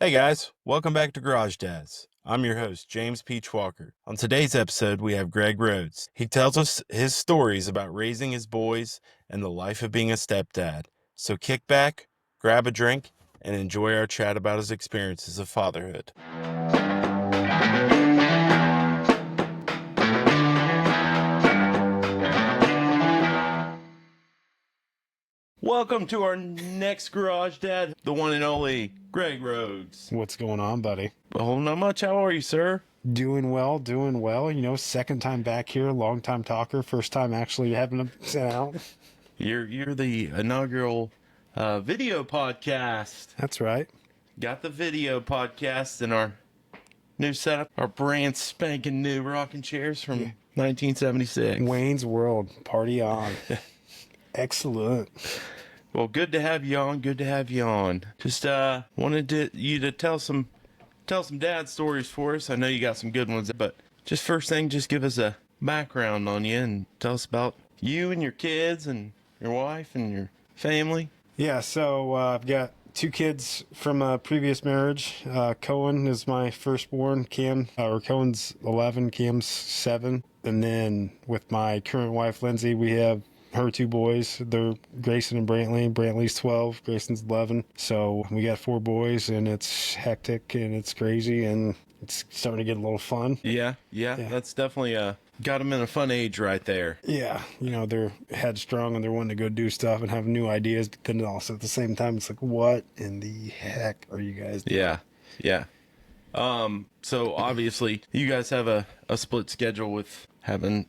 Hey guys, welcome back to Garage Dads. I'm your host, James Peach Walker. On today's episode, we have Greg Rhodes. He tells us his stories about raising his boys and the life of being a stepdad. So kick back, grab a drink, and enjoy our chat about his experiences of fatherhood. Welcome to our next Garage Dad, the one and only Greg Rhodes. What's going on, buddy? Oh, not much. How are you, sir? Doing well, doing well. You know, second time back here, long time talker, first time actually having to sit out. You're the inaugural video podcast. That's right. Got the video podcast in our new setup, our brand spanking new rocking chairs from 1976. Wayne's World, party on. Excellent. Well, good to have you on. Good to have you on. Just wanted you to tell some dad stories for us. I know you got some good ones, but just first thing, just give us a background on you and tell us about you and your kids and your wife and your family. Yeah, so I've got two kids from a previous marriage. Cohen is my firstborn. Cohen's 11, Cam's 7. And then with my current wife, Lindsay, we have her two boys. They're Grayson and Brantley. Brantley's 12, Grayson's 11. So we got 4 boys, and it's hectic and it's crazy and it's starting to get a little fun. Yeah. That's definitely got them in a fun age right there. Yeah, you know, they're headstrong and they're wanting to go do stuff and have new ideas, but then also at the same time, it's like, what in the heck are you guys doing? Yeah. So obviously you guys have a split schedule with having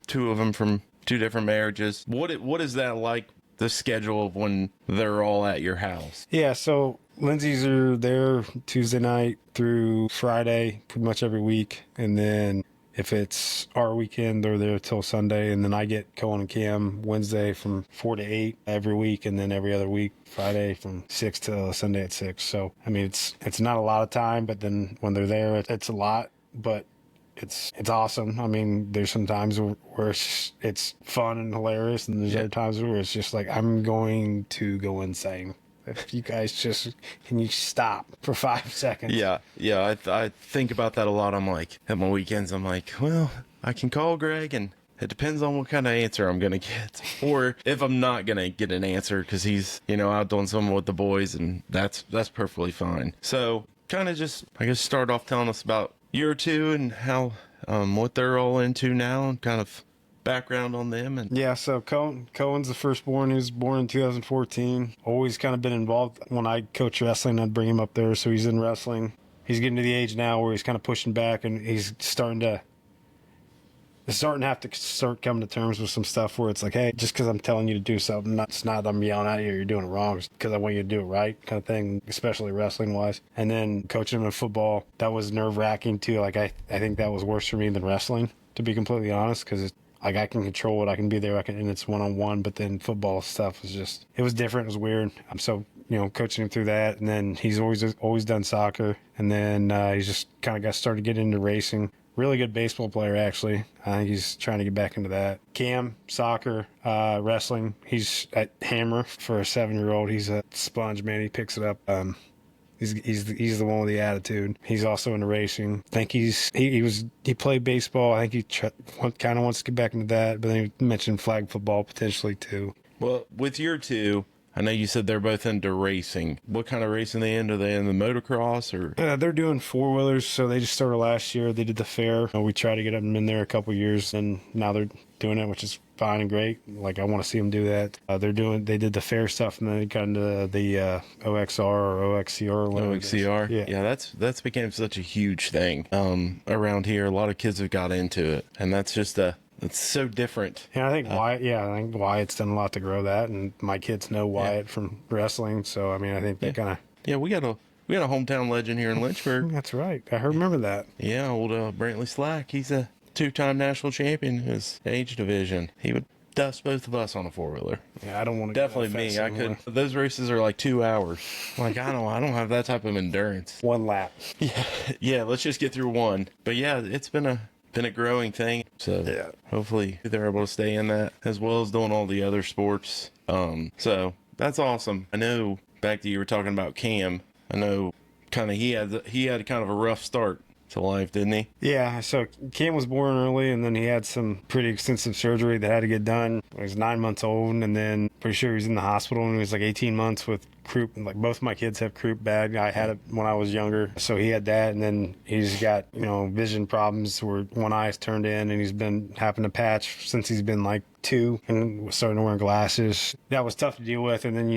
two of them from two different marriages. What is that like, the schedule of when they're all at your house? Yeah, so Lindsay's are there Tuesday night through Friday, pretty much every week. And then if it's our weekend, they're there till Sunday. And then I get Cohen and Cam Wednesday from 4 to 8 every week. And then every other week, Friday from 6 to Sunday at 6. So, I mean, it's not a lot of time, but then when they're there, it's a lot. But it's awesome. I mean, there's some times where it's fun and hilarious, and there's other times where it's just like, I'm going to go insane. If you guys can you stop for 5 seconds? Yeah. I think about that a lot. I'm like, at my weekends, I'm like, well, I can call Greg, and it depends on what kind of answer I'm going to get. Or if I'm not going to get an answer because he's, out doing something with the boys, and that's perfectly fine. So kind of just, I guess, start off telling us about year or two and how, what they're all into now, and kind of background on them. And yeah, so Cohen's the firstborn. He was born in 2014. Always kind of been involved. When I coach wrestling, I'd bring him up there, so he's in wrestling. He's getting to the age now where he's kind of pushing back, and he's starting to have to start coming to terms with some stuff where it's like, hey, just because I'm telling you to do something, it's not that I'm yelling at you, you're doing it wrong, because I want you to do it right, kind of thing, especially wrestling wise. And then coaching him in football, that was nerve wracking too. Like I think that was worse for me than wrestling, to be completely honest, because like I can control it, I can be there, and it's one-on-one. But then football stuff was just, it was different, it was weird. So coaching him through that, and then he's always done soccer, and then he's just kind of got started getting into racing. Really good baseball player, actually. I think he's trying to get back into that. Cam, soccer, wrestling. He's at Hammer for a 7-year-old. He's a sponge, man. He picks it up. He's the one with the attitude. He's also into racing. I think he played baseball. I think he kind of wants to get back into that. But then he mentioned flag football potentially too. well, with your two, I know you said they're both into racing. What kind of racing they into? Are they in the motocross or? They're doing 4-wheelers, so they just started last year. They did the fair. We tried to get them in there a couple years, and now they're doing it, which is fine and great. Like, I want to see them do that. They did the fair stuff, and then they got into the OXR or OXCR. OXCR? Yeah, that's became such a huge thing around here. A lot of kids have got into it, and that's just it's so different. And I think Wyatt's done a lot to grow that, and my kids know Wyatt from wrestling, so I mean, I think they kind of. Yeah, we got a hometown legend here in Lynchburg. That's right. I remember that. Yeah, old Brantley Slack. He's a 2-time national champion in his age division. He would dust both of us on a 4-wheeler. Yeah, I don't want to. Definitely me. I could. Those races are like 2 hours. Like, I don't have that type of endurance. 1 lap. Yeah. Let's just get through one. But yeah, it's been a growing thing. So yeah, hopefully they're able to stay in that as well as doing all the other sports. So that's awesome. I know back to you were talking about Cam. I know he had kind of a rough start to life, didn't he? Yeah, so Cam was born early, and then he had some pretty extensive surgery that had to get done. He was 9 months old, and then pretty sure he was in the hospital when he was like 18 months with croup. Like both my kids have croup bad. I had it when I was younger, so he had that, and then he's got vision problems where one eye's turned in, and he's been having to patch since he's been like 2 and was starting to wear glasses. That was tough to deal with, and then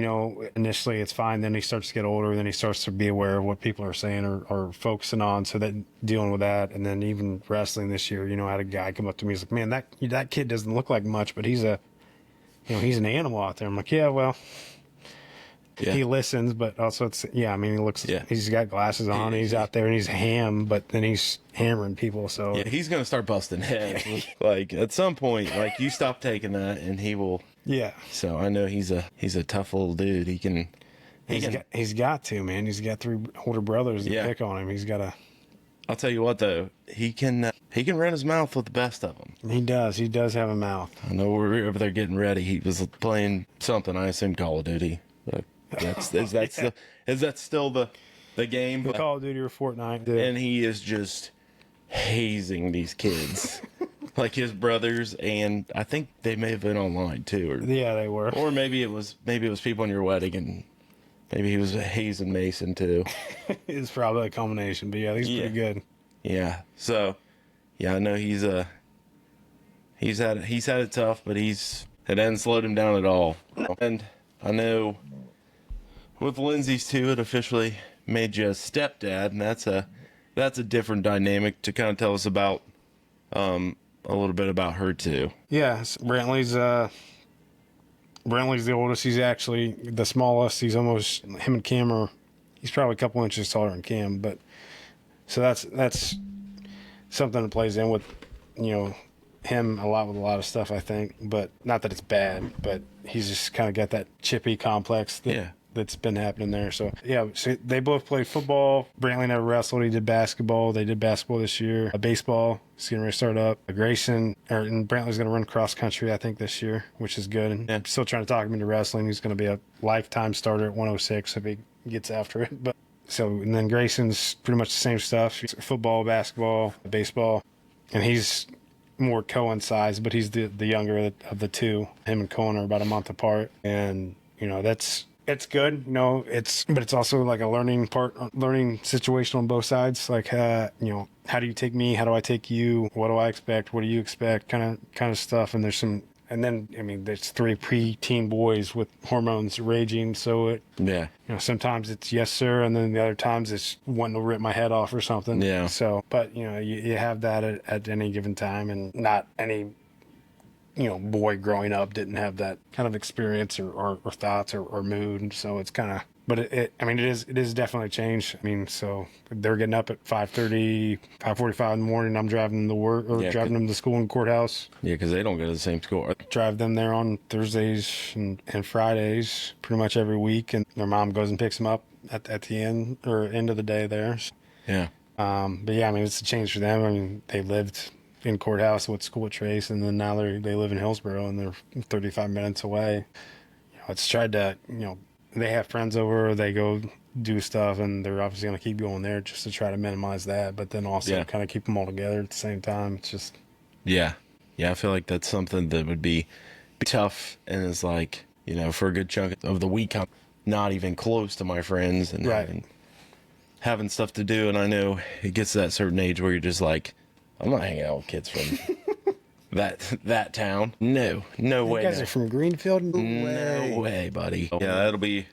initially it's fine. Then he starts to get older, then he starts to be aware of what people are saying or focusing on, so that dealing with that. And then even wrestling this year, I had a guy come up to me, he's like, man, that kid doesn't look like much, but he's he's an animal out there. I'm like, yeah, well, Yeah. he listens, but also he looks, Yeah. he's got glasses on, he's out there and he's ham, but then he's hammering people. So Yeah, he's gonna start busting heads. Like at some point, like you stop taking that, and he will. yeah, So I know he's a tough little dude. he's got to, man. He's got 3 older brothers that Yeah. pick on him. He's got to. I'll tell you what though, he can run his mouth with the best of them. He does. He does have a mouth. I know we're over there getting ready. He was playing something. I assume Call of Duty. But is that still the game? Call of Duty or Fortnite. And he is just hazing these kids, like his brothers, and I think they may have been online too, Yeah, they were. or maybe it was people in your wedding, and maybe he was hazing Mason too. It's probably a combination, but yeah, he's Yeah. pretty good. Yeah. So, yeah, I know he's had it tough, but it hasn't slowed him down at all. And I know with Lindsay's too, it officially made you a stepdad, and that's a different dynamic to kind of tell us about a little bit about her too. Yeah, Brantley's the oldest. He's actually the smallest. He's almost him and Cam he's probably a couple inches taller than Cam, but so that's something that plays in with him a lot with a lot of stuff, I think. But not that it's bad, but he's just kind of got that chippy complex that's been happening there. So yeah, so they both played football. Brantley never wrestled. He did basketball. They did basketball this year. Baseball is getting ready to start up. And Brantley's going to run cross country, I think, this year, which is good. And I'm still trying to talk him into wrestling. He's going to be a lifetime starter at 106 if he gets after it. But so, and then Grayson's pretty much the same stuff: football, basketball, baseball, and he's more Cohen size, but he's the younger of the two. Him and Cohen are about a month apart, and it's good, but it's also like a learning situation on both sides. Like, how do you take me? How do I take you? What do I expect? What do you expect? Kind of stuff. And there's 3 preteen boys with hormones raging. So sometimes it's yes, sir. And then the other times it's wanting to rip my head off or something. Yeah. So, but you have that at any given time, and not any boy growing up didn't have that kind of experience or thoughts or mood. So it's kind of, but it is definitely changed. So they're getting up at 5:30, 5:45 in the morning. I'm driving them to work or driving them to school and courthouse. Yeah, because they don't go to the same school. Drive them there on Thursdays and Fridays pretty much every week. And their mom goes and picks them up at the end of the day there. Yeah. But yeah, it's a change for them. They lived in Courthouse with school at Trace, and then now they live in Hillsboro, and they're 35 minutes away. It's tried to, they have friends over, they go do stuff, and they're obviously going to keep going there just to try to minimize that, but then also kind of keep them all together at the same time. It's just... Yeah. I feel like that's something that would be tough, and it's like, for a good chunk of the week, I'm not even close to my friends, and having stuff to do, and I know it gets to that certain age where you're just like, I'm not hanging out with kids from that town. No way. You guys are from Greenfield? No way, buddy. Yeah, that'll be,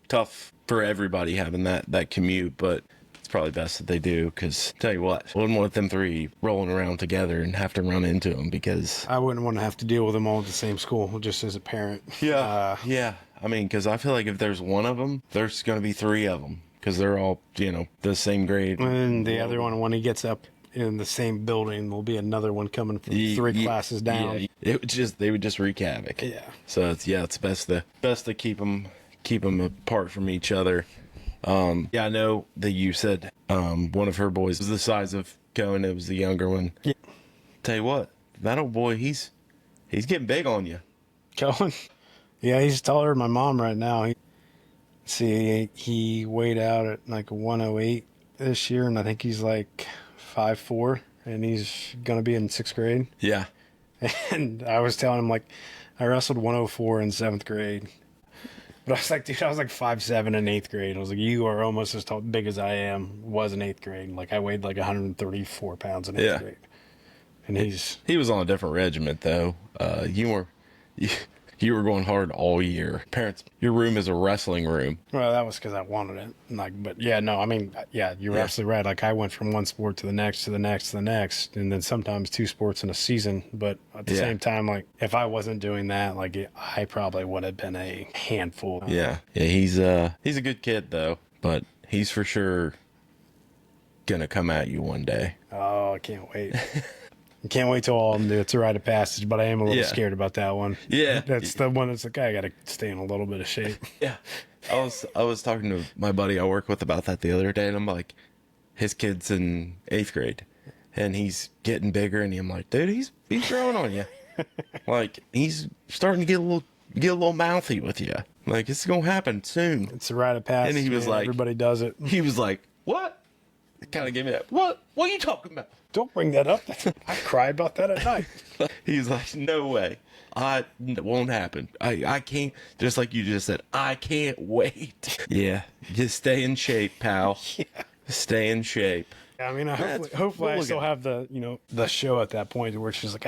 tough for everybody having that commute, but it's probably best that they do, because tell you what, I wouldn't want them 3 rolling around together and have to run into them, because... I wouldn't want to have to deal with them all at the same school, just as a parent. Yeah. Because I feel like if there's one of them, there's going to be 3 of them, because they're all, the same grade. And the other one, when he gets up in the same building, there'll be another one coming from 3 classes down. Yeah, they would just wreak havoc. Yeah. So it's best to keep them apart from each other. I know that you said one of her boys was the size of Cohen. It was the younger one. Yeah. Tell you what, that old boy, he's getting big on you. Cohen? Yeah, he's taller than my mom right now. See, he weighed out at like 108 this year, and I think he's like 5'4", and he's going to be in 6th grade. Yeah. And I was telling him, like, I wrestled 104 in 7th grade. But I was like, dude, I was like 5'7" in 8th grade. I was like, you are almost as big as I was in 8th grade. Like, I weighed like 134 pounds in 8th Yeah. grade. And He was on a different regiment, though. You were going hard all year. Parents, your room is a wrestling room. well, that was because I wanted it. Like, but yeah, no, I mean, yeah, you're absolutely right. Like, I went from one sport to the next, to the next, to the next, and then sometimes 2 sports in a season. But at the same time, like, if I wasn't doing that, like, I probably would have been a handful. Yeah. He's a good kid, though, but he's for sure gonna come at you one day. Oh, I can't wait. I can't wait till all of them do. It's a rite of passage, but I am a little scared about that one. Yeah. That's the one that's like, I got to stay in a little bit of shape. Yeah. I was talking to my buddy I work with about that the other day, and I'm like, his kid's in 8th grade, and he's getting bigger, and I'm like, dude, he's growing on you. Like, he's starting to get a little mouthy with you. Like, it's gonna happen soon. It's a rite of passage. And he was like, everybody does it. He was like, what? It kind of gave me that. What are you talking about? Don't bring that up. I cry about that at night. He's like, no way. It won't happen. I can't, just like you just said, I can't wait. Yeah. Just stay in shape, pal. Yeah. Stay in shape. I mean, hopefully I still have the, the show at that point where she's like,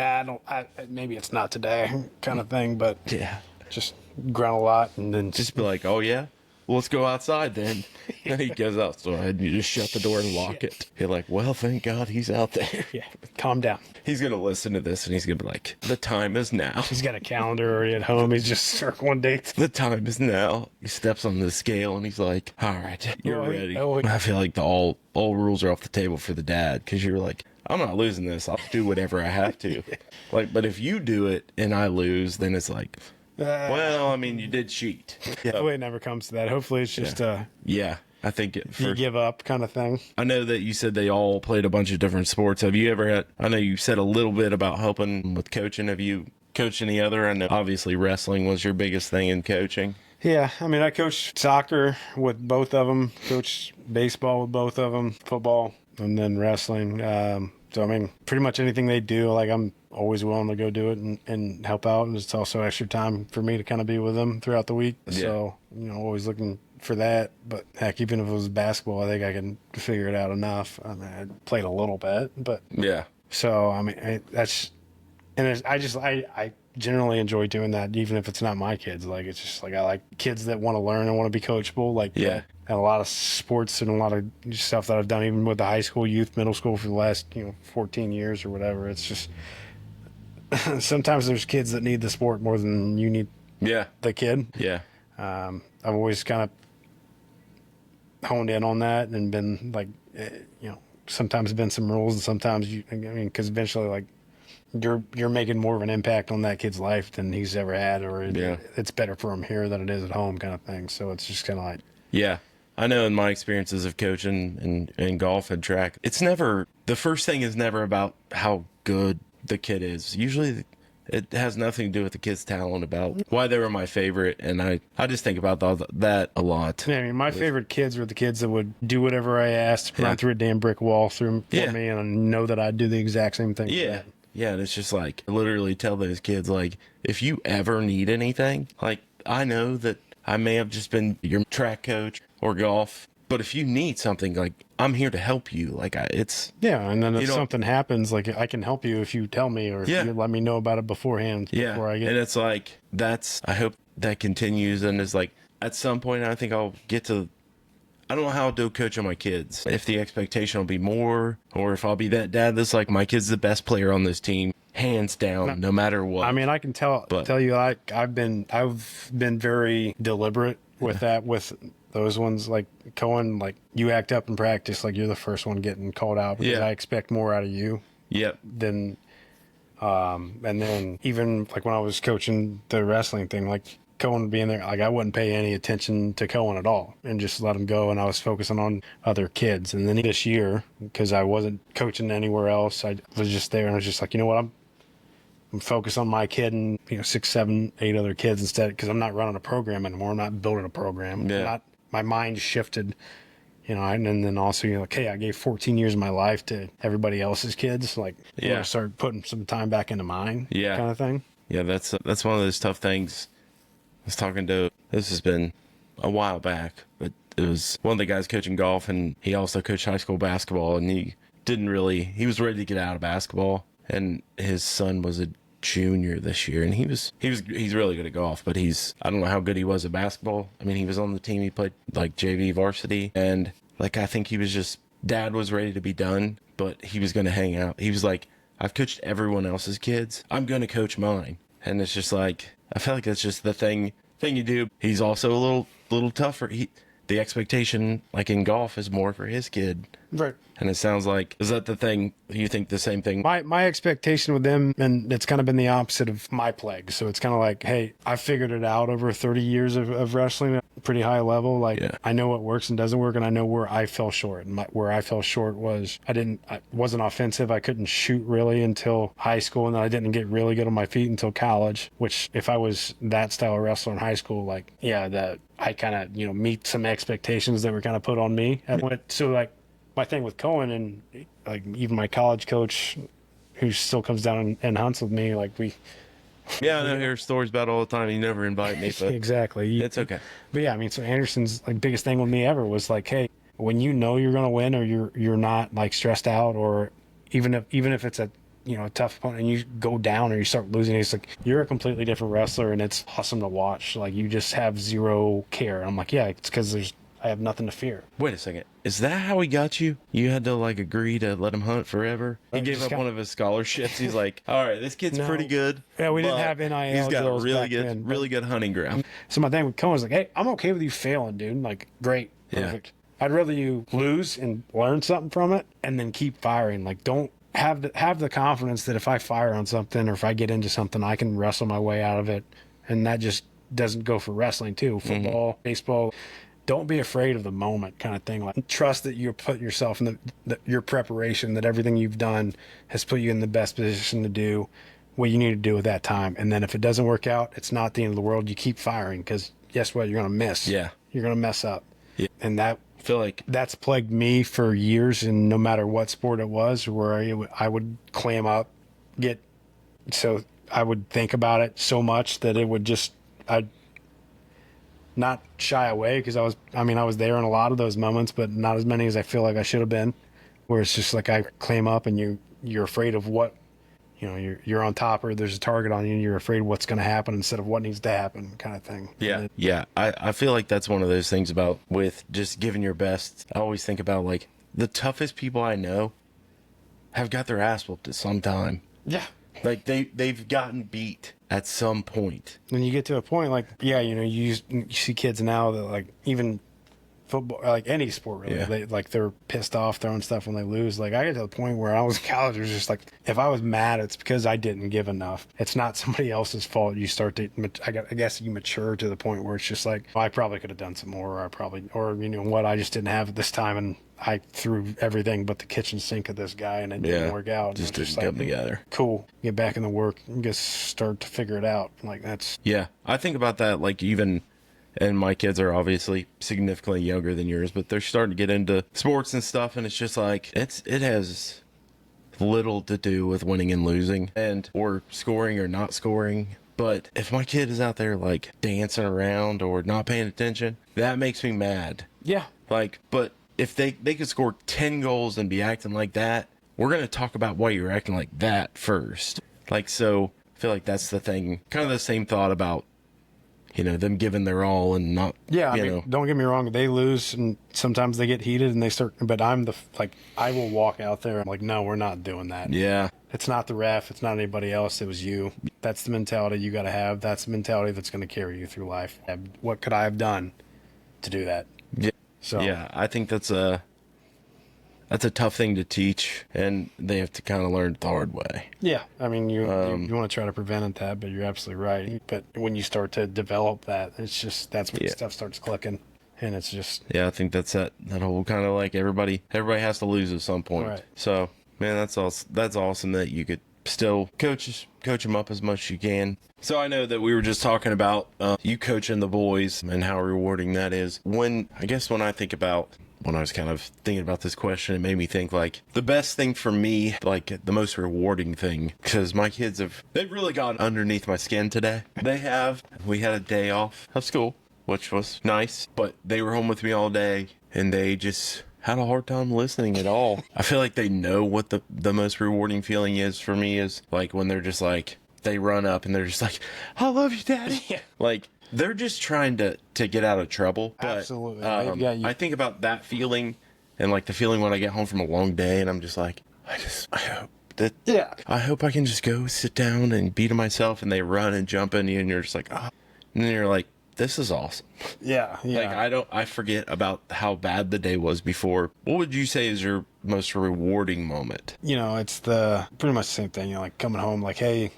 maybe it's not today kind of thing, but Yeah. just grunt a lot and then Just be like, oh yeah? Well, let's go outside then. And he goes outside and you just shut the door and lock it. You're like, well, thank God he's out there. yeah, calm down. He's going to listen to this and he's going to be like, the time is now. He's got a calendar already at home. He's just circling dates. The time is now. He steps on the scale and he's like, all right, you're Well, ready. oh, I feel like all rules are off the table for the dad because you're like, I'm not losing this. I'll do whatever I have to. Like, but if you do it and I lose, then it's like, well, I mean, you did cheat. Hopefully it never comes to that. Hopefully it's just Yeah, I think you give up kind of thing. I know that you said they all played a bunch of different sports. Have you ever had, I know you said a little bit about helping with coaching. Have you coached any other? I know obviously wrestling was your biggest thing in coaching. Yeah, I mean, I coached soccer with both of them, coached baseball with both of them, football, and then wrestling. So, I mean, pretty much anything they do, like, I'm always willing to go do it and help out. And it's also extra time for me to kind of be with them throughout the week. Yeah. So, always looking for that. But heck, even if it was basketball, I think I can figure it out enough. I mean, I played a little bit, but Yeah. so, I mean, I generally enjoy doing that, even if it's not my kids. Like, it's just like, I like kids that want to learn and want to be coachable. Like, Yeah. and a lot of sports and a lot of stuff that I've done, even with the high school, youth, middle school for the last, 14 years or whatever. It's just, sometimes there's kids that need the sport more than you need Yeah. the kid. Yeah. I've always kind of honed in on that and been like, sometimes been some rules and sometimes because eventually, like, you're making more of an impact on that kid's life than he's ever had, or it's better for him here than it is at home, kind of thing. So it's just kind of like, Yeah. I know in my experiences of coaching in golf and track, it's never, the first thing is never about how good the kid is. Usually it has nothing to do with the kid's talent, about why they were my favorite. And I just think about that a lot. I mean, my favorite kids were the kids that would do whatever I asked, Yeah. run through a damn brick wall for Yeah. me, and I know that I'd do the exact same thing. for Yeah. them. Yeah. And it's just like, literally tell those kids, like, if you ever need anything, like, I know that I may have just been your track coach or golf, but if you need something, like, I'm here to help you. Like, Yeah, and then if You don't- something happens, like, I can help you if you tell me, or if Yeah. you let me know about it beforehand. yeah. Before I get. And it's like, I hope that continues. And it's like, at some point, I think I'll get to, I don't know how I'll do coach on my kids. If the expectation will be more, or if I'll be that dad that's like, my kid's the best player on this team, hands down, no matter what. I mean, I can tell you, I've been very deliberate with that, with those ones. Like, Cohen, like, you act up in practice like you're the first one getting called out, because Yeah. I expect more out of you Yep. than and then even like when I was coaching the wrestling thing, like, Cohen being there, like, I wouldn't pay any attention to Cohen at all and just let him go, and I was focusing on other kids. And then this year, because I wasn't coaching anywhere else, I was just there, and I was just like, you know what, focus on my kid and 6, 7, 8 other kids instead, because I'm not running a program anymore. I'm not building a program. Yeah. My mind shifted, and then also like, hey, I gave 14 years of my life to everybody else's kids. Like, I want to start putting some time back into mine. Yeah. Kind of thing. Yeah, that's one of those tough things. I was talking to, this has been a while back, but it was one of the guys coaching golf, and he also coached high school basketball, and he was ready to get out of basketball, and his son was a junior this year, and he's really good at golf, but I don't know how good he was at basketball. I mean, he was on the team, he played like JV varsity, and like I think dad was ready to be done, but he was going to hang out. He was like, I've coached everyone else's kids, I'm going to coach mine. And it's just like, I feel like that's just the thing you do. He's also a little tougher. The expectation, like in golf, is more for his kid. Right. And it sounds like, is that the thing? You think the same thing? My expectation with them, and it's kind of been the opposite of my plague. So it's kind of like, hey, I figured it out over 30 years of wrestling at a pretty high level. Like, I know what works and doesn't work, and I know where I fell short. And where I fell short was I wasn't offensive. I couldn't shoot really until high school, and then I didn't get really good on my feet until college, which if I was that style of wrestler in high school, like, I kind of, meet some expectations that were kind of put on me. So like, my thing with Cohen, and like even my college coach, who still comes down and hunts with me, like I hear stories about it all the time. You never invite me, but exactly, it's okay. But yeah, I mean, so Anderson's like biggest thing with me ever was like, hey, when you're gonna win, or you're not like stressed out, or even if it's a tough opponent and you go down or you start losing, it's like you're a completely different wrestler, and it's awesome to watch. Like, you just have zero care. I'm like, yeah, it's because I have nothing to fear. Wait a second. Is that how he got you? You had to like agree to let him hunt forever? He gave up one of his scholarships. He's like, all right, this kid's pretty good. Yeah, we didn't have NIL. He's got a really really good hunting ground. So my thing with Cohen was like, hey, I'm okay with you failing, dude. Like, great. Perfect. Yeah. I'd rather you lose and learn something from it and then keep firing. Like, don't have the confidence that if I fire on something or if I get into something, I can wrestle my way out of it. And that just doesn't go for wrestling too. Football, baseball. Don't be afraid of the moment, kind of thing. Like, trust that you're putting yourself in your preparation, that everything you've done has put you in the best position to do what you need to do at that time. And then if it doesn't work out, it's not the end of the world. You keep firing, because guess what? You're going to miss. Yeah. You're going to mess up. Yeah. And I feel like that's plagued me for years, and no matter what sport it was, where I would clam up, so I would think about it so much that it would I'd not shy away, because I was there in a lot of those moments, but not as many as I feel like I should have been, where it's just like I clam up and you're afraid of what, you're on top, or there's a target on you, and you're afraid of what's going to happen instead of what needs to happen, kind of thing. Yeah. I feel like that's one of those things about with just giving your best. I always think about like the toughest people I know have got their ass whooped at some time. Yeah. Like they've gotten beat at some point. When you get to a point like, you see kids now that like even football, like any sport really, they're pissed off throwing stuff when they lose. Like, I get to the point where I was in college, it was just like, if I was mad, it's because I didn't give enough. It's not somebody else's fault. You start to, I guess you mature to the point where it's just like, I probably could have done some more, or I just didn't have it this time, and I threw everything but the kitchen sink at this guy, and it didn't work out. Just didn't come together. Cool. Get back in the work and just start to figure it out. Like, that's... Yeah. I think about that, like, even... And my kids are obviously significantly younger than yours, but they're starting to get into sports and stuff, and it's just like, it has little to do with winning and losing, or scoring or not scoring. But if my kid is out there, like, dancing around or not paying attention, that makes me mad. Yeah. Like, but if they could score 10 goals and be acting like that, we're going to talk about why you're acting like that first. Like, so I feel like that's the thing. Kind of the same thought about, them giving their all and not, don't get me wrong. They lose and sometimes they get heated and they start, but I will walk out there. I'm like, no, we're not doing that. Yeah. It's not the ref. It's not anybody else. It was you. That's the mentality you got to have. That's the mentality that's going to carry you through life. What could I have done to do that? Yeah. So, yeah, I think that's a tough thing to teach, and they have to kind of learn it the hard way. Yeah, I mean, you want to try to prevent that, but you're absolutely right. But when you start to develop that, it's just that's when stuff starts clicking, and it's just... Yeah, I think that's that whole kind of like everybody has to lose at some point. Right. So, man, that's awesome that you could still coach them up as much as you can. So I know that we were just talking about you coaching the boys and how rewarding that is. When I was kind of thinking about this question, it made me think like the best thing for me, like the most rewarding thing, because my kids they've really gotten underneath my skin today. We had a day off of school, which was nice, but they were home with me all day and they just had a hard time listening at all. I feel like they know what the most rewarding feeling is for me is like when they're just like, they run up and they're just like, I love you, Daddy. Yeah. Like, they're just trying to get out of trouble. But, Absolutely. I think about that feeling and like the feeling when I get home from a long day and I'm just like, I hope that, I hope I can just go sit down and be to myself, and they run and jump in you and you're just like, ah. And then you're like, this is awesome. Yeah. Like, I forget about how bad the day was before. What would you say is your most rewarding moment? It's pretty much the same thing, like coming home, like, hey,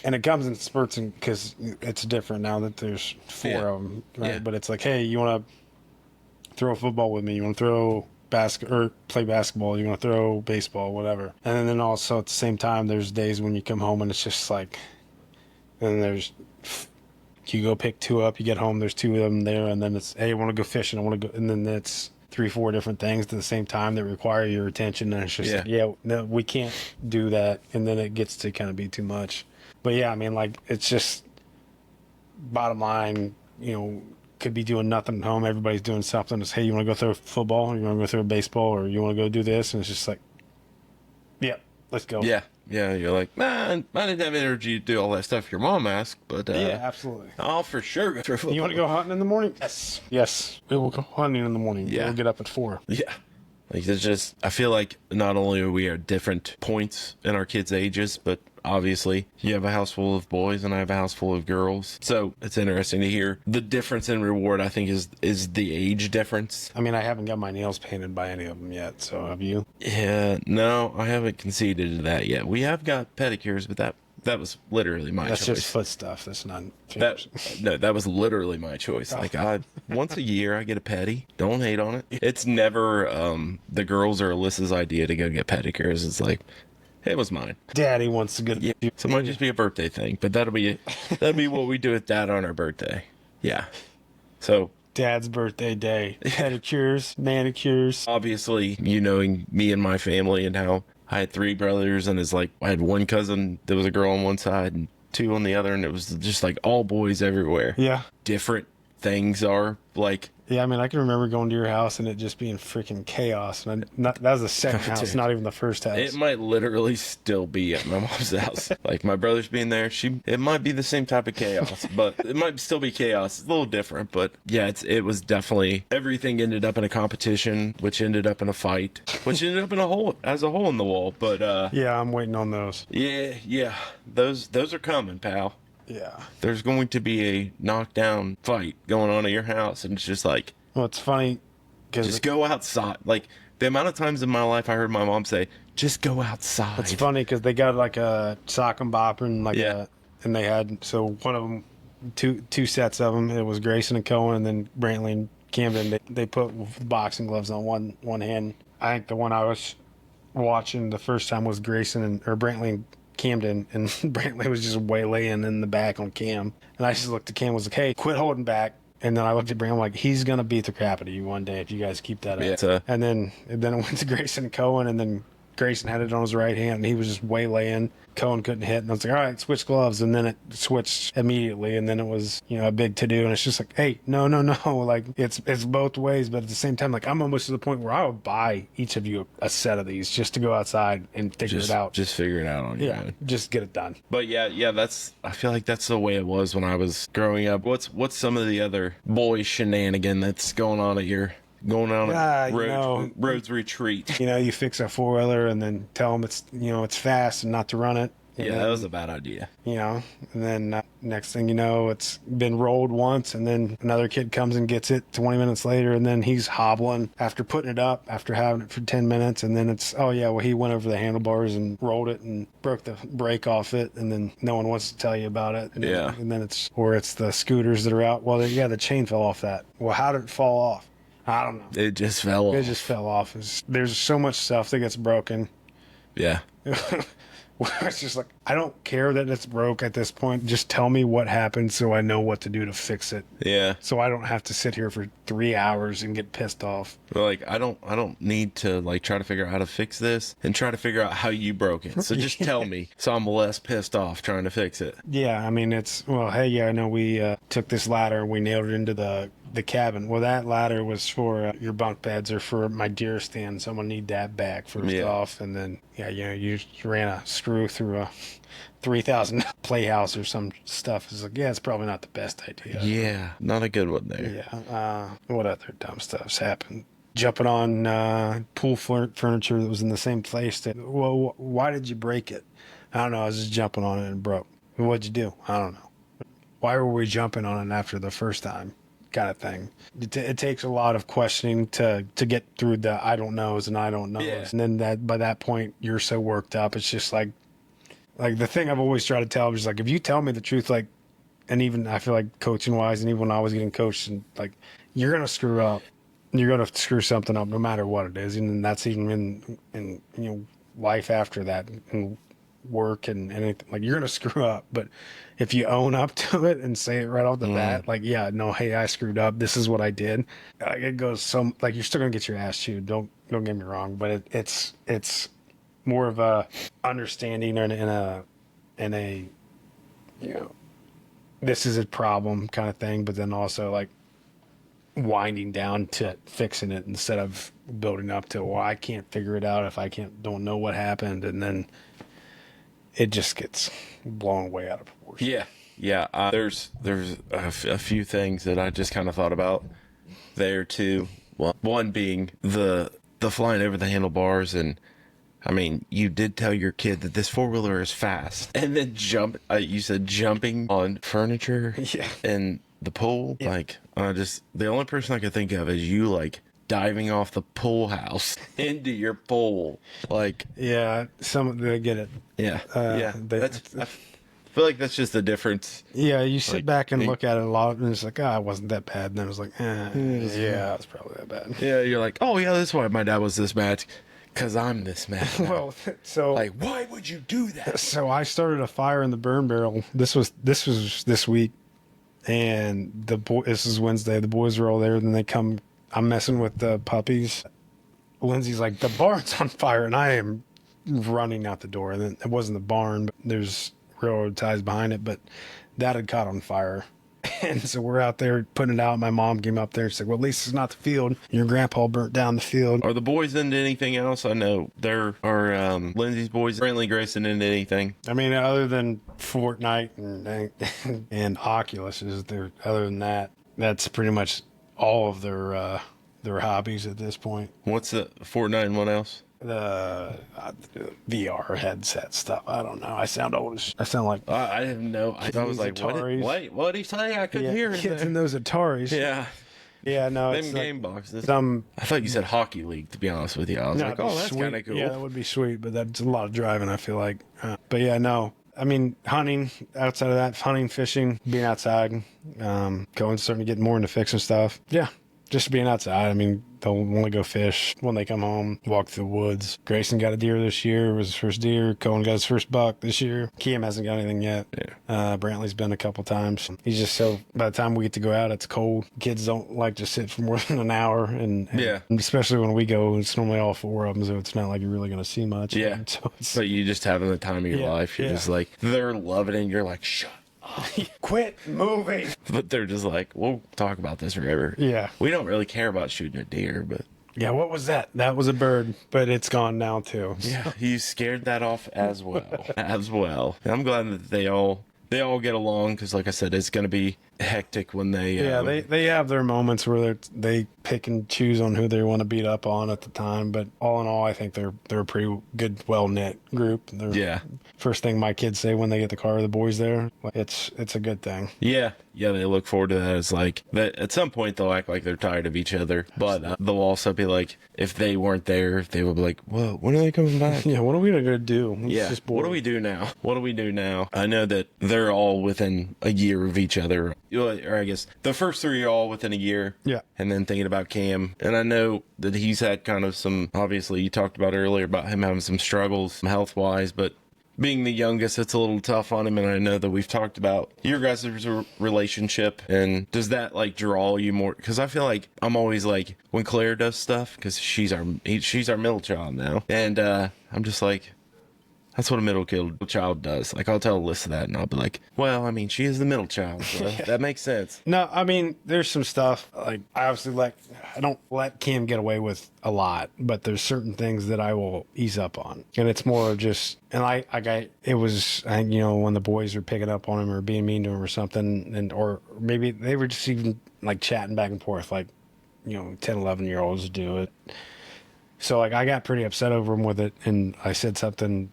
and it comes in spurts because it's different now that there's 4 of them, right? Yeah. But it's like, hey, you want to throw a football with me? You want to throw or play basketball? You want to throw baseball, whatever. And then also at the same time, there's days when you come home and it's just like, and there's, you go pick 2 up, you get home, there's 2 of them there, and then it's, hey, I want to go fishing, I want to go, and then it's 3-4 different things at the same time that require your attention, and it's just, no, we can't do that, and then it gets to kind of be too much. But yeah, I mean, like, it's just, bottom line, could be doing nothing at home, everybody's doing something, it's, hey, you want to go throw football, or you want to go throw baseball, or you want to go do this, and it's just like, yeah, let's go. Yeah, you're like, man, I didn't have energy to do all that stuff your mom asked, but yeah, absolutely. I'll for sure go through football. You want to go hunting in the morning? Yes, we will go hunting in the morning. Yeah. We'll get up at 4. Yeah. Like, it's just, I feel like not only are we at different points in our kids' ages, but obviously you have a house full of boys and I have a house full of girls. So it's interesting to hear the difference in reward, I think, is the age difference. I mean, I haven't got my nails painted by any of them yet, so have you? Yeah, no, I haven't conceded to that yet. We have got pedicures, but that was literally my That's choice. just foot stuff. That's not That was literally my choice. Like, once a year I get a pedi. Don't hate on it. It's never the girls or Alyssa's idea to go get pedicures. It's like, it was mine. Daddy wants to get. Yeah, so it might just be a birthday thing, but that'll be what we do with Dad on our birthday. Yeah. So Dad's birthday day, pedicures, manicures. obviously, knowing me and my family and how I had 3 brothers, and it's like I had one cousin that was a girl on one side and 2 on the other, and it was just like all boys everywhere. Yeah. Different things are like. Yeah, I mean, I can remember going to your house and it just being freaking chaos. And that was the second house, Dude. not even the first house. It might literally still be at my mom's house. Like, my brother's being there, it might be the same type of chaos, but it might still be chaos. It's a little different, but yeah, it was definitely, everything ended up in a competition, which ended up in a fight, which ended up in a hole in the wall. But yeah, I'm waiting on those. yeah, those are coming, pal. Yeah. There's going to be a knockdown fight going on at your house, and it's just like, Well, it's funny because just go outside. Like, the amount of times in my life I heard my mom say, just go outside. it's funny because they got like a sock and bopper and Yeah. and they had, so one of them, two sets of them. It was Grayson and Cohen, and then Brantley and Camden. They put boxing gloves on one hand. I think the one I was watching the first time was Grayson or Brantley and Camden, and Brantley was just waylaying in the back on Cam. And I just looked at Cam, was like, hey, quit holding back. And then I looked at Brantley, like, he's going to beat the crap out of you one day if you guys keep that up. Yeah. And then it went to Grayson and Cohen, and then Grayson had it on his right hand, and he was just waylaying. Cohen couldn't hit, and I was like, all right, switch gloves. And then it switched immediately, and then it was, a big to-do. And it's just like, hey, no. Like, it's both ways, but at the same time, like, I'm almost to the point where I would buy each of you a set of these just to go outside and figure it out. Just figure it out on your own. Just get it done. But yeah, I feel like that's the way it was when I was growing up. What's some of the other boy shenanigan that's going on at Rhodes Retreat? You fix a four-wheeler and then tell them it's fast and not to run it. Yeah, that was a bad idea. And then next thing you know, it's been rolled once, and then another kid comes and gets it 20 minutes later, and then he's hobbling after putting it up, after having it for 10 minutes, and then it's, oh yeah, well, he went over the handlebars and rolled it and broke the brake off it, and then no one wants to tell you about it. And then it's the scooters that are out. Well, the chain fell off that. Well, how did it fall off? I don't know. It just fell off. There's so much stuff that gets broken. Yeah. It's just like, I don't care that it's broke at this point. Just tell me what happened so I know what to do to fix it. Yeah. So I don't have to sit here for 3 hours and get pissed off. But like, I don't need to like try to figure out how to fix this and try to figure out how you broke it. So just tell me so I'm less pissed off trying to fix it. Yeah, I mean, hey, yeah, I know we took this ladder and we nailed it into the cabin. Well, that ladder was for your bunk beds or for my deer stand. Someone need that back first off. And then, you ran a screw through a 3,000 playhouse or some stuff. It's like, it's probably not the best idea. Yeah, not a good one there. Yeah. What other dumb stuff's happened? Jumping on pool furniture that was in the same place. Well, why did you break it? I don't know. I was just jumping on it and it broke. What'd you do? I don't know. Why were we jumping on it after the first time? Kind of thing. It takes a lot of questioning to get through the I don't knows and I don't knows. Yeah. And then by that point, you're so worked up. It's just like the thing I've always tried to tell is like, if you tell me the truth, like, and even I feel like coaching wise, and even when I was getting coached, and like, you're going to screw up. You're going to screw something up no matter what it is. And that's even in life after that, and work and anything. Like, you're going to screw up. But if you own up to it and say it right off the bat, like, hey, I screwed up. This is what I did. It goes so, like, you're still going to get your ass chewed. Don't get me wrong. But it's more of a understanding and in a this is a problem kind of thing. But then also like winding down to fixing it instead of building up to, well, I can't figure it out if I don't know what happened, and then it just gets blown way out of proportion. Yeah. There's a few things that I just kind of thought about there too. Well, one being the flying over the handlebars, and I mean, you did tell your kid that this 4-wheeler is fast, and then you said jumping on furniture in the pool. Yeah. Like, the only person I could think of is you, like, diving off the pool house into your pool. Like, Yeah, they get it. yeah. I feel like that's just the difference. Yeah, you sit Like, back and look at it a lot, and it's like, it wasn't that bad. And then it was like, it was probably that bad. Yeah, you're like, oh, yeah, that's why my dad was this mad. Because I'm this mad. Well, so like, why would you do that? So I started a fire in the burn barrel. This was this week, and this is Wednesday. The boys are all there. Then they come. I'm messing with the puppies. Lindsay's like, the barn's on fire, and I am running out the door. And then it wasn't the barn, but there's railroad ties behind it. But that had caught on fire. And so we're out there putting it out. My mom came up there and said, well, at least it's not the field. Your grandpa burnt down the field. Are the boys into anything else? I know Lindsay's boys, Brantley Grayson, into anything? I mean, other than Fortnite and Oculus, other than that, that's pretty much all of their hobbies at this point. What's the Fortnite and what else? The VR headset stuff. I don't know. I sound old. I sound like I didn't know. I was like, what did he say? I couldn't hear kids it. in those Ataris. Yeah, no, Them it's game boxes. some. I thought you said Hockey League, to be honest with you. I was like, oh, that's kind of cool. Yeah, that would be sweet, but that's a lot of driving, I feel like. But yeah, no. I mean, hunting, outside of that, hunting, fishing, being outside, Cohen's starting to get more into fixing stuff. Yeah, just being outside. I mean, they'll only go fish when they come home, walk through the woods. Grayson got a deer this year. It was his first deer. Cohen got his first buck this year. Kiam hasn't got anything yet. Yeah. Brantley's been a couple times. He's just by the time we get to go out, it's cold. Kids don't like to sit for more than an hour. And especially when we go, it's normally all 4 of them, so it's not like you're really going to see much. Yeah. So you just having the time of your life. You're just like, they're loving it, and you're like, shut up. Quit moving. But they're just like, we'll talk about this forever. Yeah. We don't really care about shooting a deer, but yeah, what was that? That was a bird, but it's gone now too. Yeah, you scared that off as well. And I'm glad that they all get along, because like I said, it's going to be hectic when they they have their moments where they pick and choose on who they want to beat up on at the time, but all in all, I think they're a pretty good, well knit group. First thing my kids say when they get the car, the boys there, it's a good thing. Yeah, they look forward to that. It's like that at some point they'll act like they're tired of each other, but they'll also be like, if they weren't there, they would be like, well, when are they coming back? Yeah, what are we gonna do? What do we do now? I know that they're all within a year of each other, or I guess the first 3 are all within a year. Yeah. And then thinking about Cam, and I know that he's had kind of some, obviously you talked about earlier about him having some struggles health wise, but being the youngest, it's a little tough on him. And I know that we've talked about your guys' relationship. And does that like draw you more? Because I feel like I'm always like, when Claire does stuff, because she's our middle child now. And I'm just like, that's what a middle child does. Like, I'll tell Alyssa that, and I'll be like, well, I mean, she is the middle child, so that makes sense. No, I mean, there's some stuff, like, I don't let Cam get away with a lot, but there's certain things that I will ease up on. And it's more of just, and it was, when the boys were picking up on him or being mean to him or something, or maybe they were just even, like, chatting back and forth, like, 10, 11-year-olds do it. So, like, I got pretty upset over him with it, and I said something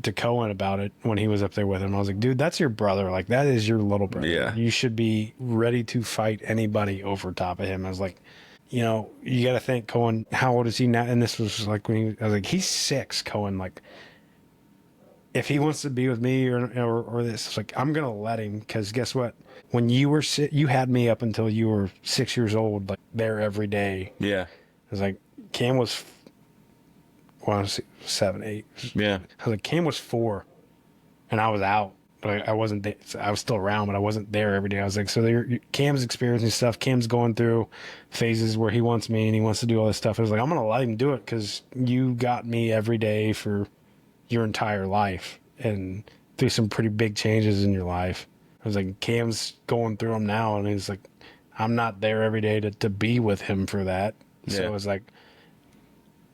to Cohen about it when he was up there with him. I was like, dude, that's your brother. Like, that is your little brother. Yeah. You should be ready to fight anybody over top of him. I was like, you got to think, Cohen, how old is he now? And this was like I was like, he's 6, Cohen. Like, if he wants to be with me or this, it's like, I'm going to let him, because guess what? When you were you had me up until you were 6 years old, like, there every day. Yeah. I was like, Cam was 7, 8. Yeah. I was like, Cam was 4, and I was out, but I wasn't there. I was still around, but I wasn't there every day. I was like, so Cam's experiencing stuff. Cam's going through phases where he wants me and he wants to do all this stuff. I was like, I'm going to let him do it, because you got me every day for your entire life and through some pretty big changes in your life. I was like, Cam's going through them now, and he's like, I'm not there every day to be with him for that. So it was like,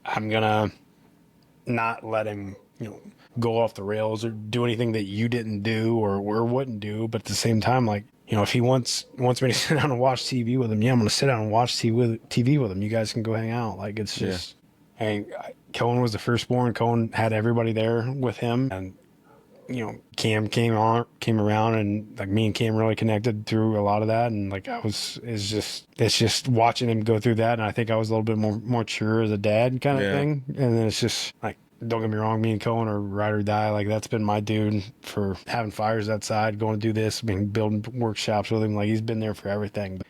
I'm going to not let him, go off the rails or do anything that you didn't do or wouldn't do. But at the same time, like, if he wants me to sit down and watch TV with him, I'm going to sit down and watch TV with him. You guys can go hang out. Like, it's just, Cohen was the firstborn. Cohen had everybody there with him. And, Cam came around, and like me and Cam really connected through a lot of that. And like, it's just watching him go through that. And I think I was a little bit more mature as a dad kind of thing. And then it's just like, don't get me wrong, me and Cohen are ride or die. Like, that's been my dude for having fires outside, going to do this, building workshops with him. Like, he's been there for everything. But,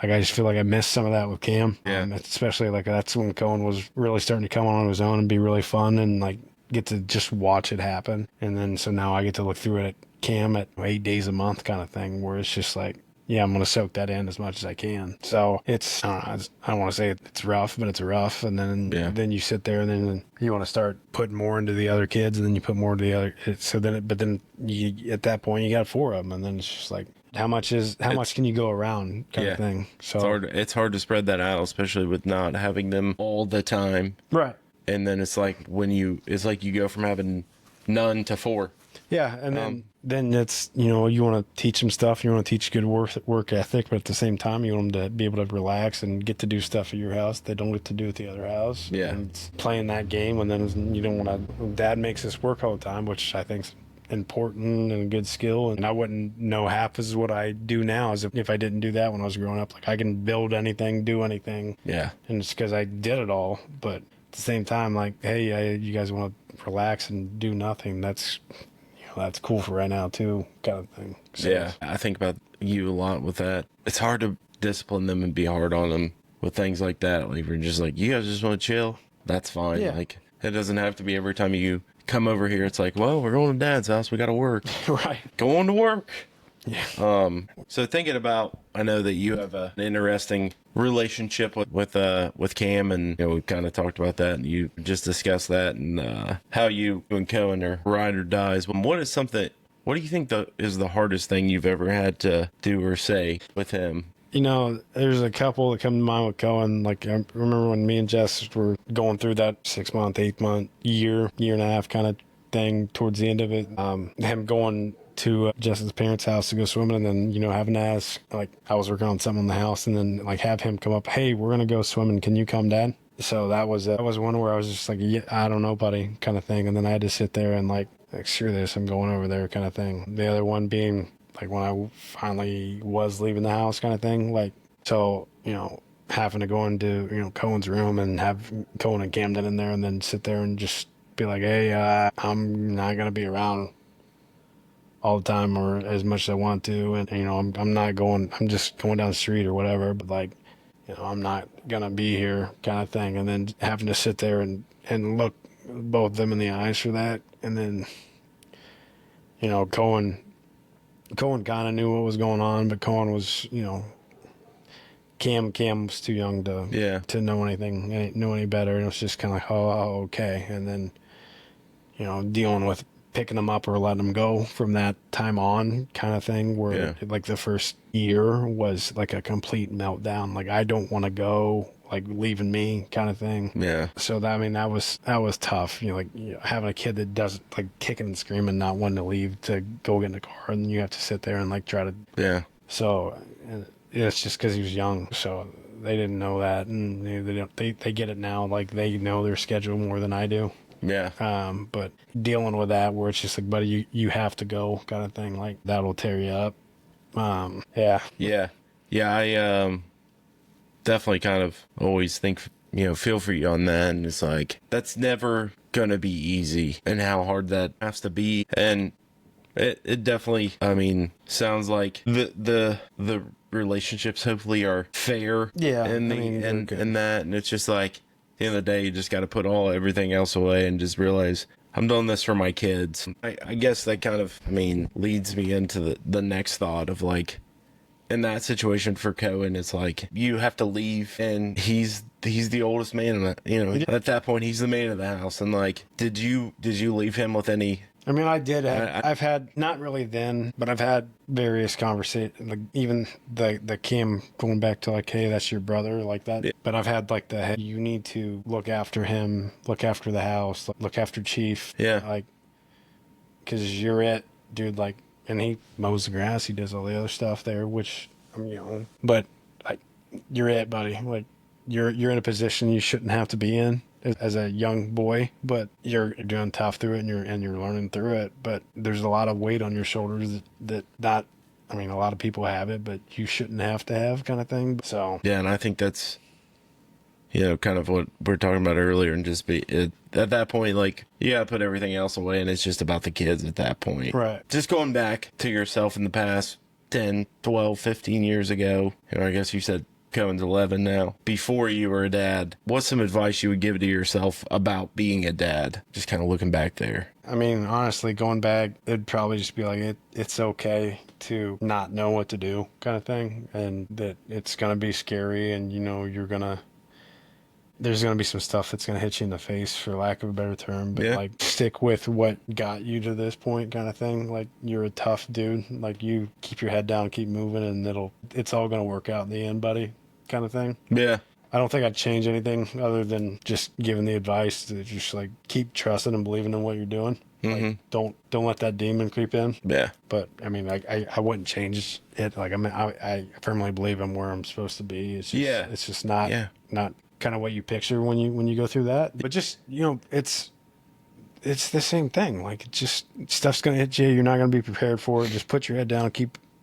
like, I just feel like I missed some of that with Cam. Yeah. Especially like that's when Cohen was really starting to come on his own and be really fun, and like get to just watch it happen. And then so now I get to look through it at Cam at 8 days a month kind of thing, where it's just like, yeah, I'm going to soak that in as much as I can. So it's, I don't want to say it's rough, but it's rough. And then you sit there, and then you want to start putting more into the other kids, and then you put more into the other. But then you, at that point, you got 4 of them, and then it's just like, how much can you go around kind of thing. So it's hard to spread that out, especially with not having them all the time. Right. And then it's like it's like you go from having none to 4. Yeah, and then it's, you want to teach them stuff. You want to teach good work ethic, but at the same time, you want them to be able to relax and get to do stuff at your house they don't get to do at the other house. Yeah. And it's playing that game, and then you don't want to. Dad makes us work all the time, which I think's important and a good skill. And I wouldn't know half as what I do now as if I didn't do that when I was growing up. Like, I can build anything, do anything. Yeah. And it's because I did it all, but at the same time, like, hey, you guys want to relax and do nothing, that's cool for right now too, kind of thing. So, yeah, I think about you a lot with that. It's hard to discipline them and be hard on them with things like that. Like, we're just like, you guys just want to chill, that's fine. Yeah. Like, it doesn't have to be every time you come over here it's like, well, we're going to Dad's house, we got to work. Right. Go on to work. Yeah. So thinking about, I know that you have an interesting relationship with Cam, and we kind of talked about that, and you just discussed that, and how you and Cohen are ride or dies. What do you think is the hardest thing you've ever had to do or say with him? There's a couple that come to mind with Cohen. Like, I remember when me and Jess were going through that 6-month, 8-month, year and a half kind of thing towards the end of it. Him going to Jess's parents' house to go swimming, and then, having to ask, like, I was working on something in the house, and then, like, have him come up, hey, we're going to go swimming. Can you come, Dad? So that was one where I was just like, yeah, I don't know, buddy, kind of thing. And then I had to sit there and like screw this, I'm going over there kind of thing. The other one being like when I finally was leaving the house kind of thing. Like, so, having to go into, Cohen's room and have Cohen and Camden in there, and then sit there and just be like, hey, I'm not going to be around all the time or as much as I want to. And, I'm just going down the street or whatever, but like, I'm not going to be here kind of thing. And then having to sit there and look both of them in the eyes for that. And then Cohen kind of knew what was going on, but Cohen was, Cam was too young to know anything, know any better. And it was just kind of like, oh, okay. And then, dealing with picking them up or letting them go from that time on kind of thing, where like the first year was like a complete meltdown. Like, I don't want to go, like leaving me kind of thing. Yeah. So that was tough. Having a kid that doesn't, like, kicking and screaming, not wanting to leave to go get in the car, and you have to sit there and like try to. Yeah. So it's just because he was young, so they didn't know that, and they get it now. Like, they know their schedule more than I do. Yeah. But dealing with that, where it's just like, buddy, you have to go kind of thing, like that'll tear you up. Yeah. Yeah. Yeah. I definitely kind of always think, feel for you on that. And it's like, that's never going to be easy, and how hard that has to be. And it definitely, I mean, sounds like the relationships hopefully are fair. Yeah. And that, and it's just like, at the end of the day, you just got to put everything else away and just realize, I'm doing this for my kids. I guess that kind of, leads me into the next thought of, like, in that situation for Cohen, it's like, you have to leave, and he's the oldest man in the, at that point, he's the man of the house. And like, did you leave him with any? I did. I've had, not really then, but I've had various conversations, like even the Kim going back to like, hey, that's your brother, like that. Yeah. But I've had like hey, you need to look after him, look after the house, look after Chief. Yeah. Like, because you're it, dude. Like, and he mows the grass, he does all the other stuff there, which, but like, you're it, buddy. Like, you're in a position you shouldn't have to be in as a young boy, but you're doing tough through it, and you're learning through it. But there's a lot of weight on your shoulders that a lot of people have it, but you shouldn't have to have, kind of thing. So yeah, and I think that's kind of what we're talking about earlier, and just at that point, like, you gotta put everything else away, and it's just about the kids at that point. Right. Just going back to yourself in the past 10, 12, 15 years ago, I guess you said Cohen's 11 now. Before you were a dad, what's some advice you would give to yourself about being a dad? Just kind of looking back there. Honestly, going back, it'd probably just be like, it's okay to not know what to do, kind of thing, and that it's going to be scary, and there's going to be some stuff that's going to hit you in the face, for lack of a better term, but like, stick with what got you to this point, kind of thing. Like, you're a tough dude. Like, you keep your head down, keep moving, and it's all going to work out in the end, buddy, kind of thing. Yeah. I don't think I'd change anything other than just giving the advice to just like keep trusting and believing in what you're doing. Mm-hmm. Like, don't let that demon creep in. Yeah. But I wouldn't change it. Like, I firmly believe I'm where I'm supposed to be. It's just, it's just not kind of what you picture when you go through that. But just, it's the same thing. Like, it's just, stuff's gonna hit you. You're not gonna be prepared for it. Just put your head down,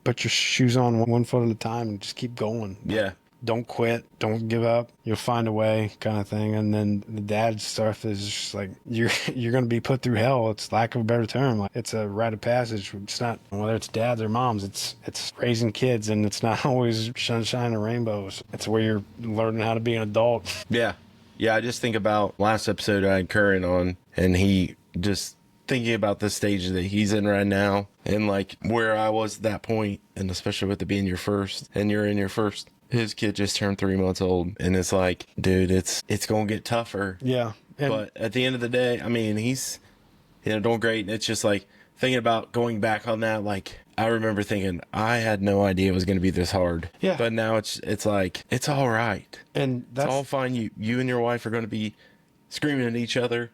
put your shoes on one foot at a time, and just keep going. Yeah. Don't quit. Don't give up. You'll find a way, kind of thing. And then the dad stuff is just like, you're going to be put through hell. It's lack of a better term. Like, it's a rite of passage. It's not, whether it's dads or moms, it's raising kids, and it's not always sunshine and rainbows. It's where you're learning how to be an adult. Yeah. Yeah. I just think about last episode I had Curran on, and he just thinking about the stage that he's in right now, and like where I was at that point, and especially with it being your first, and you're in your first. His kid just turned 3 months old, and it's like, dude, it's going to get tougher. Yeah. But at the end of the day, he's, doing great. And it's just like, thinking about going back on that, like, I remember thinking, I had no idea it was going to be this hard. Yeah. But now it's like, it's all right. And that's it's all fine. You and your wife are going to be screaming at each other,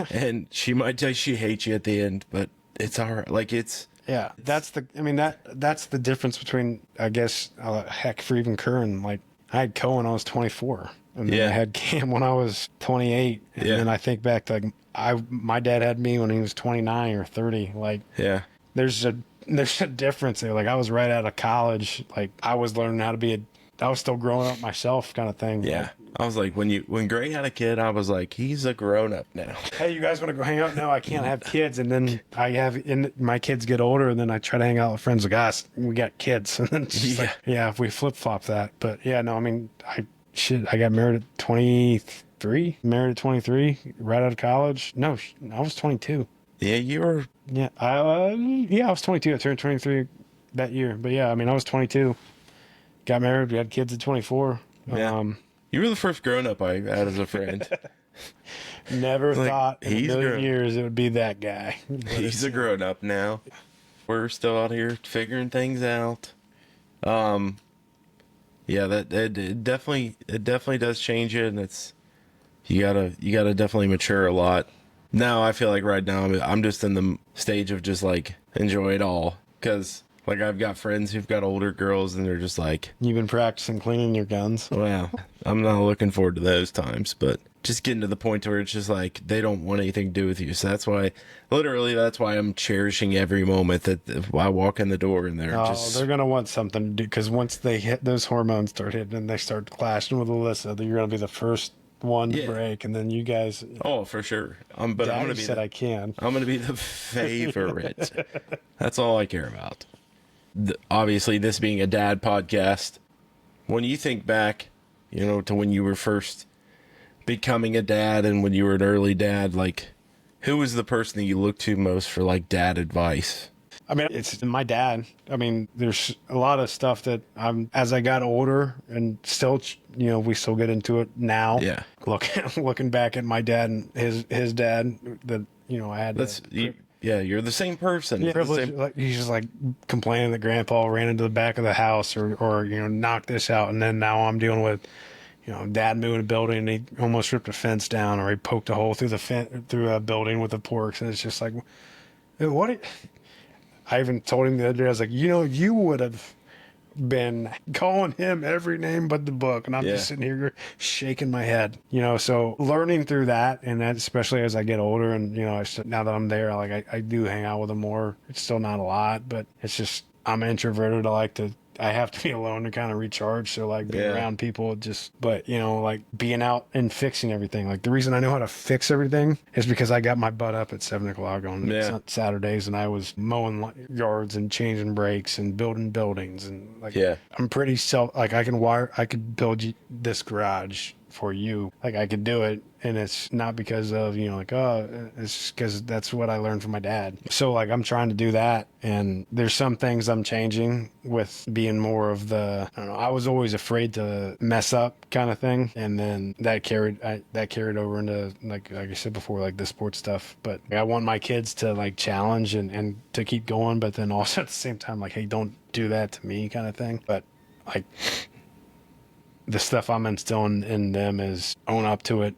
and she might tell you she hates you at the end, but it's all right. Like, it's... Yeah, that's the difference between, I guess, heck, for even Curran. Like, I had Cohen when I was 24, and then I had Cam when I was 28, and then I think back to, like, my dad had me when he was 29 or 30. Like, there's a difference there. Like, I was right out of college. Like, I was learning how to I was still growing up myself, kind of thing. Yeah. Like, I was like, when Gray had a kid, I was like, he's a grown up now. Hey, you guys want to go hang out? No, I can't have kids. And then my kids get older, and then I try to hang out with friends. Like, guys, we got kids. And then it's just like, if we flip flop that. But yeah, no, I got married at 23, right out of college. No, I was 22. Yeah, you were. Yeah, I was 22. I turned 23 that year. But yeah, I mean, I was 22. Got married. We had kids at 24. Yeah. You were the first grown up I had as a friend. Never Like, thought in a he's million grown. years it would be that guy. But He's a it's- grown up now. We're still out here figuring things out. Yeah, that it definitely does change it, and it's you gotta definitely mature a lot. Now I feel like right now I'm just in the stage of just like enjoy it all, because like I've got friends who've got older girls and they're just like, You've been practicing cleaning your guns. wow, I'm not looking forward to those times, but just getting to the point where it's just like they don't want anything to do with you. So that's why, literally, that's why I'm cherishing every moment that I walk in the door and they're Oh, just they're gonna want something to do because once they hit those hormones start hitting and they start clashing with Alyssa, you're gonna be the first one to Yeah. break, and then you guys. oh for sure. But I'm Daddy gonna be said I can. I'm gonna be the favorite. That's all I care about. Obviously, this being a dad podcast, when you think back, to when you were first becoming a dad and when you were an early dad, like, who was the person that you looked to most for like dad advice? I mean, it's my dad. I mean, there's a lot of stuff that as I got older and still, we still get into it now. Yeah. Looking back at my dad and his dad, that, I had You're the same person. yeah, It's the privilege, same- like, he's just like complaining that grandpa ran into the back of the house or knocked this out. And then now I'm dealing with, dad moving a building and he almost ripped a fence down, or he poked a hole through through a building with the porks. And it's just like, what? I even told him the other day, I was like, you would have been calling him every name but the book. And I'm just sitting here shaking my head, so learning through that, and that especially as I get older and, now that I'm there, I do hang out with him more. It's still not a lot, but it's just, I'm introverted. I have to be alone to kind of recharge. So like being around people, but like being out and fixing everything. Like the reason I know how to fix everything is because I got my butt up at 7:00 on Saturdays, and I was mowing yards and changing brakes and building buildings, and I'm pretty I could build this garage for you. Like I could do it, and it's not because of it's because that's what I learned from my dad. So like I'm trying to do that, and there's some things I'm changing with being more of the, I don't know, I was always afraid to mess up kind of thing, and then that carried over into like I said before, like the sports stuff. But I want my kids to like challenge and to keep going, but then also at the same time like, hey, don't do that to me kind of thing. But like the stuff I'm instilling in them is own up to it.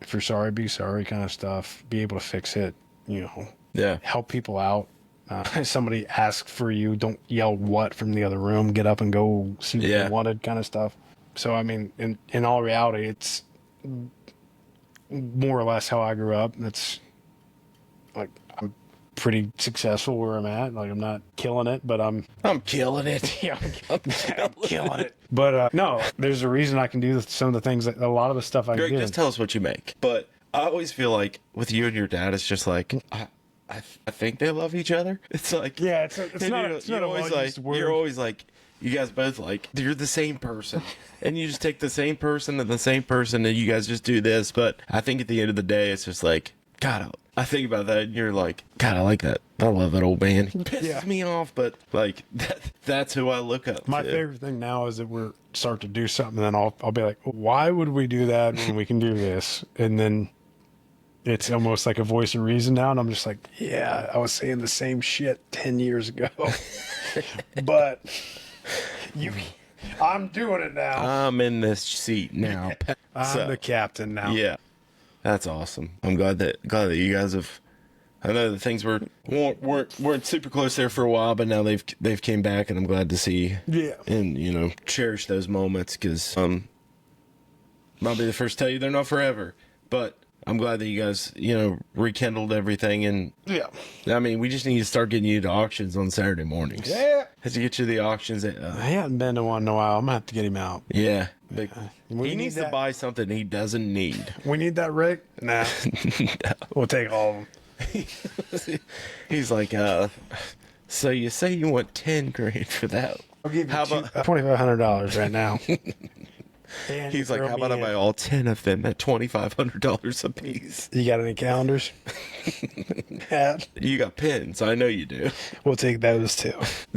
If you're sorry, be sorry kind of stuff. Be able to fix it, help people out. If somebody asks for you, don't yell what from the other room. Get up and go see what they wanted kind of stuff. So, I mean, in all reality, it's more or less how I grew up. It's like, I'm pretty successful where I'm at. Like, I'm not killing it, but I'm killing it. yeah, I'm killing it. But no, there's a reason I can do some of the things that a lot of the stuff I Greg, can do. just tell us what you make. But I always feel like with you and your dad, it's just like I think they love each other. It's like It's and not. you're a always well-used like word. you're always like you guys both like you're the same person, and you just take the same person and the same person, and you guys just do this. But I think at the end of the day, it's just like God. I think about that, and you're like, God, I like that. I love that old man. He pisses me off, but like that's who I look up My to. favorite thing now is that we're start to do something, and then I'll be like, why would we do that when we can do this? And then it's almost like a voice of reason now, and I'm just like, yeah, I was saying the same shit 10 years ago, but I'm doing it now. I'm in this seat now. I'm the captain now. Yeah, that's awesome. I'm glad that you guys have. I know that things weren't super close there for a while, but now they've came back, and I'm glad to see. Yeah. And cherish those moments, because I'll be the first to tell you they're not forever, but I'm glad that you guys rekindled everything. And Yeah. I mean, we just need to start getting you to auctions on Saturday mornings. Yeah. Have to get you to the auctions. I haven't been to one in a while. I'm gonna have to get him out. Yeah. We He need needs to that- buy something he doesn't need. We need that rig? Nah. We'll take all of them. He's like, so you say you want 10 grand for that? I'll give you How about $2,500 right now. And He's like, throw how about I me buy in. all 10 of them at $2,500 a piece? You got any calendars? Yeah, You got pins. I know you do. we'll take those too.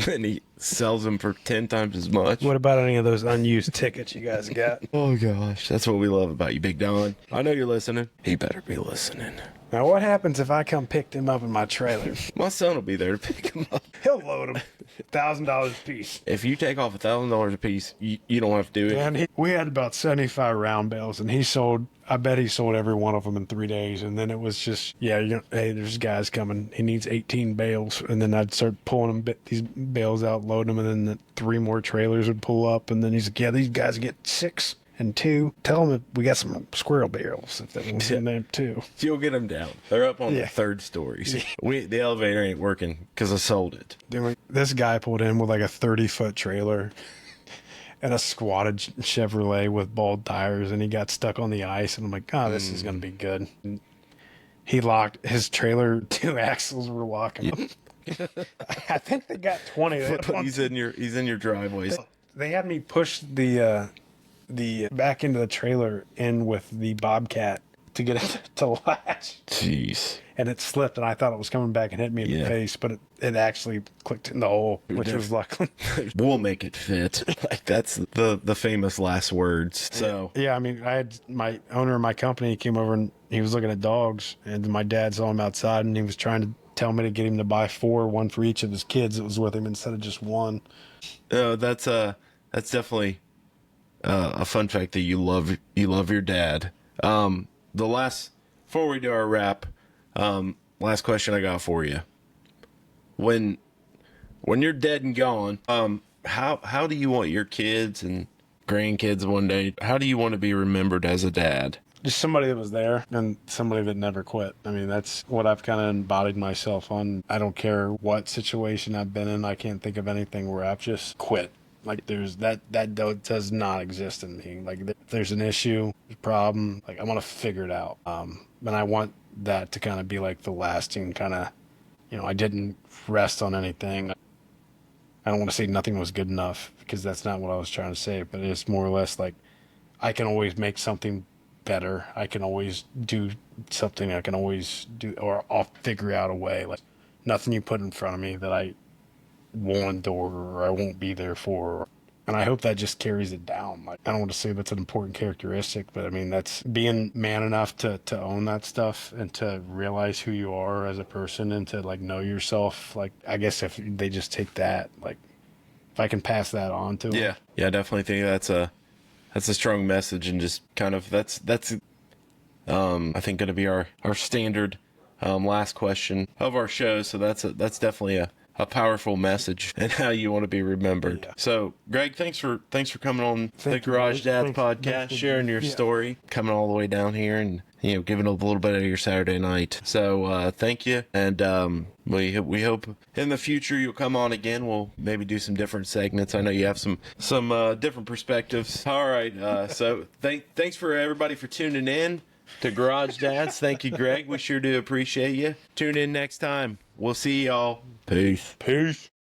And he sells them for 10 times as much. What about any of those unused tickets you guys got? Oh, gosh. That's what we love about you, Big Don. I know you're listening. He better be listening. Now, what happens if I come pick them up in my trailer? My son will be there to pick him up. He'll load them. $1,000 a piece. If you take off $1,000 a piece, you don't have to do it. And we had about 75 round bales, and I bet he sold every one of them in 3 days. And then it was just, hey, there's guys coming. He needs 18 bales. And then I'd start pulling these bales out, loading them, and then 3 more trailers would pull up. And then he's like, yeah, these guys get 6 and 2. Tell them we got some squirrel barrels if they want in there too. You'll get them down. They're up on the Yeah. 3rd stories. The elevator ain't working because I sold it. Dude, this guy pulled in with like a 30-foot trailer and a squatted Chevrolet with bald tires, and he got stuck on the ice. And I'm like, this is going to be good. And he locked his trailer, 2 axles were locking up. I think they got 20. He's in your driveway. They had me push the back into the trailer in with the Bobcat to get it to latch. Jeez. And it slipped, and I thought it was coming back and hit me in the face, but it actually clicked in the hole, which was luckily. We'll make it fit. Like that's the famous last words. So Yeah, I mean, I had my owner of my company came over and he was looking at dogs, and my dad saw him outside, and he was trying to tell me to get him to buy 4, one for each of his kids that was with him instead of just one. that's definitely a fun fact that you love your dad. Before we do our wrap, last question I got for you. When you're dead and gone, how do you want your kids and grandkids one day? How do you want to be remembered as a dad? Just somebody that was there and somebody that never quit. I mean, that's what I've kind of embodied myself on. I don't care what situation I've been in. I can't think of anything where I've just quit. Like there's that does not exist in me. Like if there's an issue, a problem, like I want to figure it out. And I want that to kind of be like the lasting kind of, I didn't rest on anything. I don't want to say nothing was good enough because that's not what I was trying to say, but it's more or less like I can always make something better. I can always do something. I can always do, or I'll figure out a way. Like nothing you put in front of me that I won't endure or I won't be there for. And I hope that just carries it down. Like I don't want to say that's an important characteristic, but I mean that's being man enough to own that stuff and to realize who you are as a person and to like know yourself. Like I guess if they just take that, like if I can pass that on to them. Yeah, I definitely think that's a strong message, and just kind of that's I think going to be our standard last question of our show. So that's definitely a powerful message and how you want to be remembered. Yeah. So, Greg, thanks for coming on the Garage Dads podcast, sharing your story, coming all the way down here, and giving a little bit of your Saturday night. So, thank you, and we hope in the future you'll come on again. We'll maybe do some different segments. I know you have some different perspectives. All right, so thanks for everybody for tuning in to Garage Dads. Thank you, Greg. We sure do appreciate you. Tune in next time. We'll see y'all. Peace.